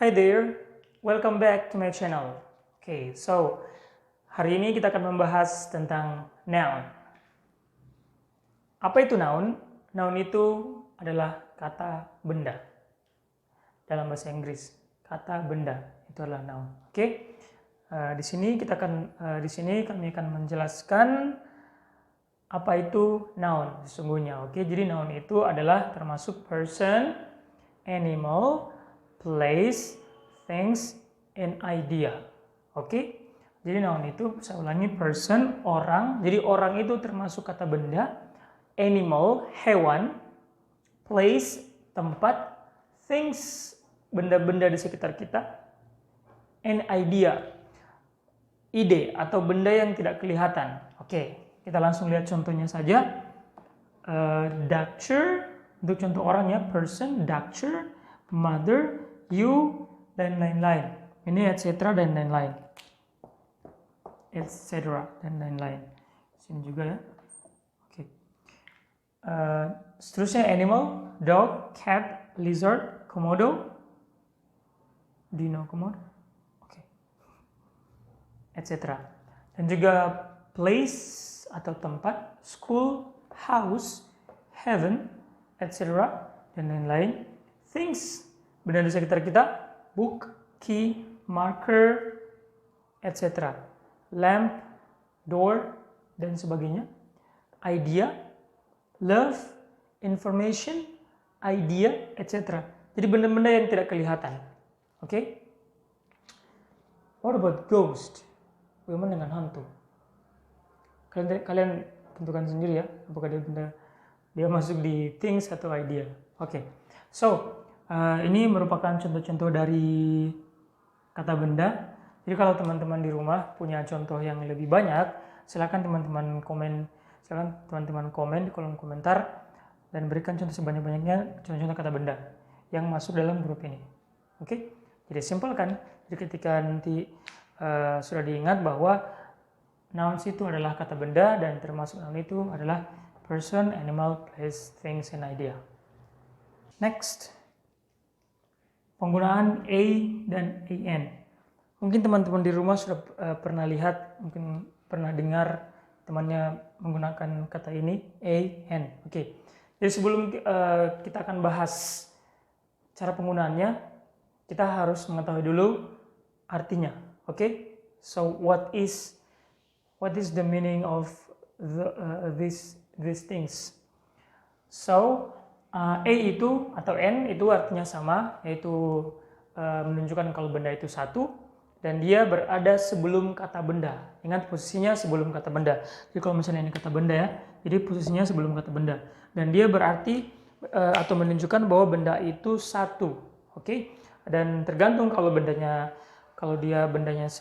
Hi there, welcome back to my channel. Okay, so hari ini kita akan membahas tentang noun. Apa itu noun? Noun itu adalah kata benda. Dalam bahasa Inggris, kata benda itu adalah noun. Oke, di sini kami akan menjelaskan apa itu noun sesungguhnya. Oke, jadi noun itu adalah termasuk person, animal, place, things, and idea. Oke, jadi noun itu, saya ulangi, person, orang. Jadi orang itu termasuk kata benda, animal, hewan, place, tempat, things, benda-benda di sekitar kita, and idea, ide atau benda yang tidak kelihatan. Oke, kita langsung lihat contohnya saja. Doctor, untuk contoh orangnya, person, doctor, mother, you, dan lain-lain. Ini etc. dan lain-lain. Etc. dan lain-lain. Sini juga ya. Oke. Seterusnya animal, dog, cat, lizard, komodo. Do you know komodo? Oke. Etc. Dan juga place atau tempat, school, house, heaven, etc. dan lain-lain. Things, benda di sekitar kita, book, key, marker, etc. Lamp, door, dan sebagainya. Idea, love, information, idea, etc. Jadi benda-benda yang tidak kelihatan. Oke? What about ghost? Bagaimana dengan hantu? Kalian tentukan sendiri ya, apakah dia masuk di things atau idea. Oke. So, ini merupakan contoh-contoh dari kata benda. Jadi kalau teman-teman di rumah punya contoh yang lebih banyak, silakan teman-teman komen di kolom komentar dan berikan contoh sebanyak-banyaknya contoh-contoh kata benda yang masuk dalam grup ini. Oke? Jadi simpel kan? Jadi ketika nanti sudah diingat bahwa nouns itu adalah kata benda dan termasuk noun itu adalah person, animal, place, things, and idea. Next, penggunaan a dan an. Mungkin teman-teman di rumah sudah pernah lihat, mungkin pernah dengar temannya menggunakan kata ini, an. Oke. Jadi sebelum kita akan bahas cara penggunaannya, kita harus mengetahui dulu artinya. Oke? So what is the meaning of these things? So a itu atau n itu artinya sama, yaitu menunjukkan kalau benda itu satu dan dia berada sebelum kata benda. Ingat posisinya sebelum kata benda. Jadi kalau misalnya ini kata benda ya, jadi posisinya sebelum kata benda dan dia berarti atau menunjukkan bahwa benda itu satu. Oke? Dan tergantung kalau dia bendanya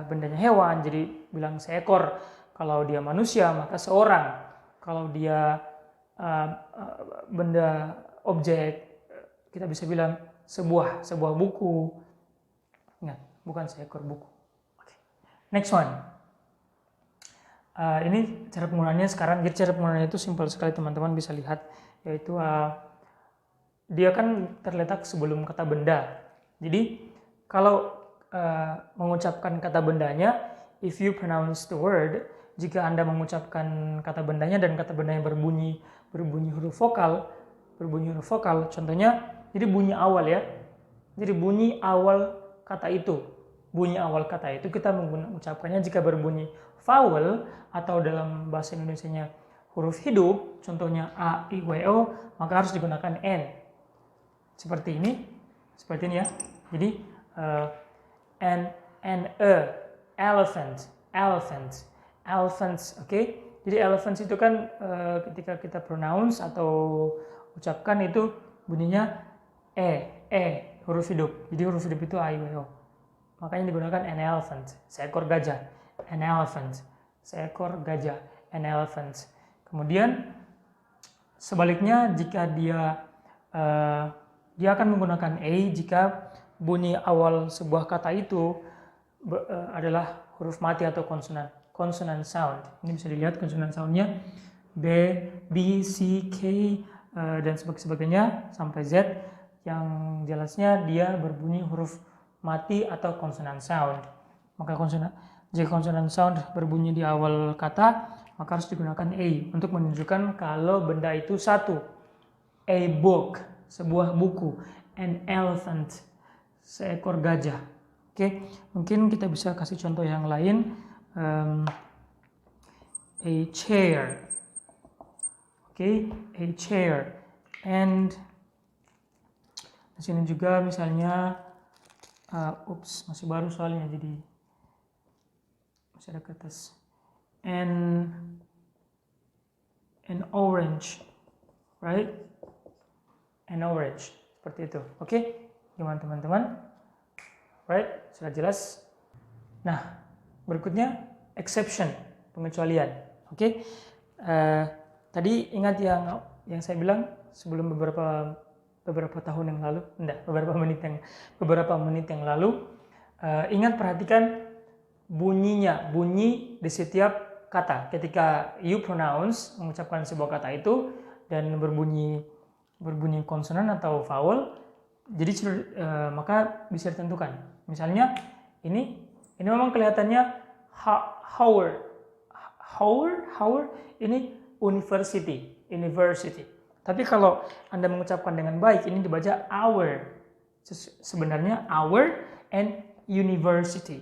bendanya hewan, jadi bilang seekor. Kalau dia manusia maka seorang. Kalau dia benda objek, kita bisa bilang sebuah buku. Ingat, bukan seekor buku. Okay. Next one. Ini cara penggunaannya sekarang. Jadi cara penggunaannya itu simpel sekali, teman-teman bisa lihat, yaitu dia kan terletak sebelum kata benda. Jadi kalau mengucapkan kata bendanya, if you pronounce the word, jika Anda mengucapkan kata bendanya dan kata bendanya berbunyi huruf vokal, contohnya, jadi bunyi awal ya. Jadi bunyi awal kata itu. Bunyi awal kata itu kita mengucapkannya jika berbunyi vowel atau dalam bahasa Indonesianya huruf hidup, contohnya a, i, w, o, maka harus digunakan n. Seperti ini ya. Jadi and a, elephants, oke? Jadi elephants itu kan ketika kita pronounce atau ucapkan itu bunyinya huruf hidup. Jadi huruf hidup itu a, i, w, o. Makanya digunakan an elephant, seekor gajah. An elephant, seekor gajah. An elephant. Kemudian sebaliknya jika dia akan menggunakan a jika bunyi awal sebuah kata itu adalah huruf mati atau consonant sound. Ini bisa dilihat consonant soundnya B, C, K, dan sebagainya sampai Z yang jelasnya dia berbunyi huruf mati atau consonant sound. Maka jika consonant sound berbunyi di awal kata, maka harus digunakan a untuk menunjukkan kalau benda itu satu. A book, sebuah buku. An elephant, seekor gajah. Oke, mungkin kita bisa kasih contoh yang lain. A chair. Oke, a chair. And di sini juga misalnya, masih baru soalnya jadi masih ada kertas. An orange, right? An orange, seperti itu. Oke, gimana teman-teman? Right, sudah jelas. Nah, berikutnya exception, pengecualian. Oke, tadi ingat yang saya bilang sebelum beberapa tahun yang lalu, beberapa menit yang lalu. Ingat, perhatikan bunyi di setiap kata. Ketika you pronounce, mengucapkan sebuah kata itu dan berbunyi konsonan atau vowel, jadi maka bisa ditentukan. Misalnya ini memang kelihatannya Howard, ini university. Tapi kalau Anda mengucapkan dengan baik, ini dibaca our. Sebenarnya our and university.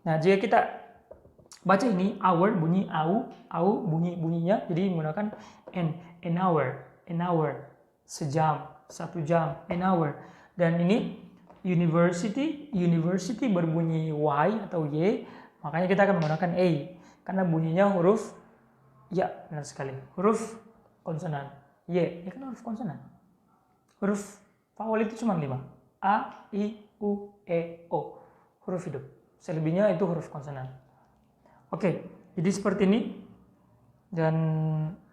Nah, jika kita baca ini our bunyi au bunyinya, jadi menggunakan an hour, sejam, 1 jam, an hour. Dan ini university berbunyi y atau y, makanya kita akan menggunakan a karena bunyinya huruf, ya benar sekali, huruf konsonan. Y kan huruf konsonan. Huruf vowel itu cuma 5. A, I, U, E, O. Huruf hidup. Selebihnya itu huruf konsonan. Oke, jadi seperti ini. Dan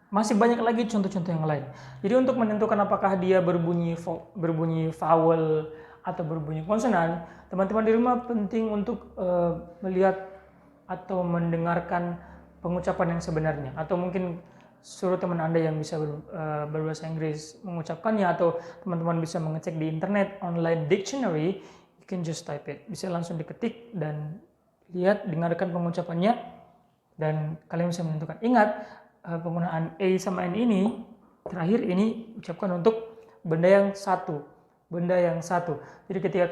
masih banyak lagi contoh-contoh yang lain. Jadi untuk menentukan apakah dia berbunyi vowel atau berbunyi konsonan, teman-teman di rumah penting untuk melihat atau mendengarkan pengucapan yang sebenarnya. Atau mungkin suruh teman Anda yang bisa berbahasa Inggris mengucapkannya, atau teman-teman bisa mengecek di internet online dictionary, you can just type it. Bisa langsung diketik dan lihat, dengarkan pengucapannya, dan kalian bisa menentukan. Ingat, penggunaan a sama n ini terakhir ini ucapkan untuk benda yang satu. Jadi ketika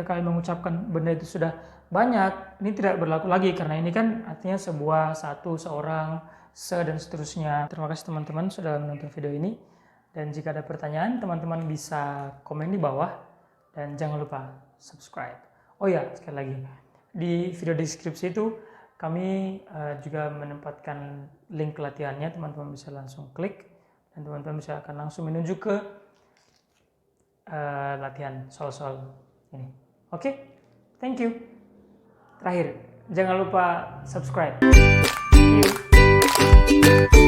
kalian mengucapkan benda itu sudah banyak, ini tidak berlaku lagi karena ini kan artinya sebuah, satu, seorang, dan seterusnya. Terima kasih teman-teman sudah menonton video ini, dan jika ada pertanyaan teman-teman bisa komen di bawah, dan jangan lupa subscribe. Oh ya, sekali lagi, di video deskripsi itu kami juga menempatkan link latihannya, teman-teman bisa langsung klik dan teman-teman bisa akan langsung menuju ke latihan soal-soal ini. Oke, thank you. Terakhir, jangan lupa subscribe. See you.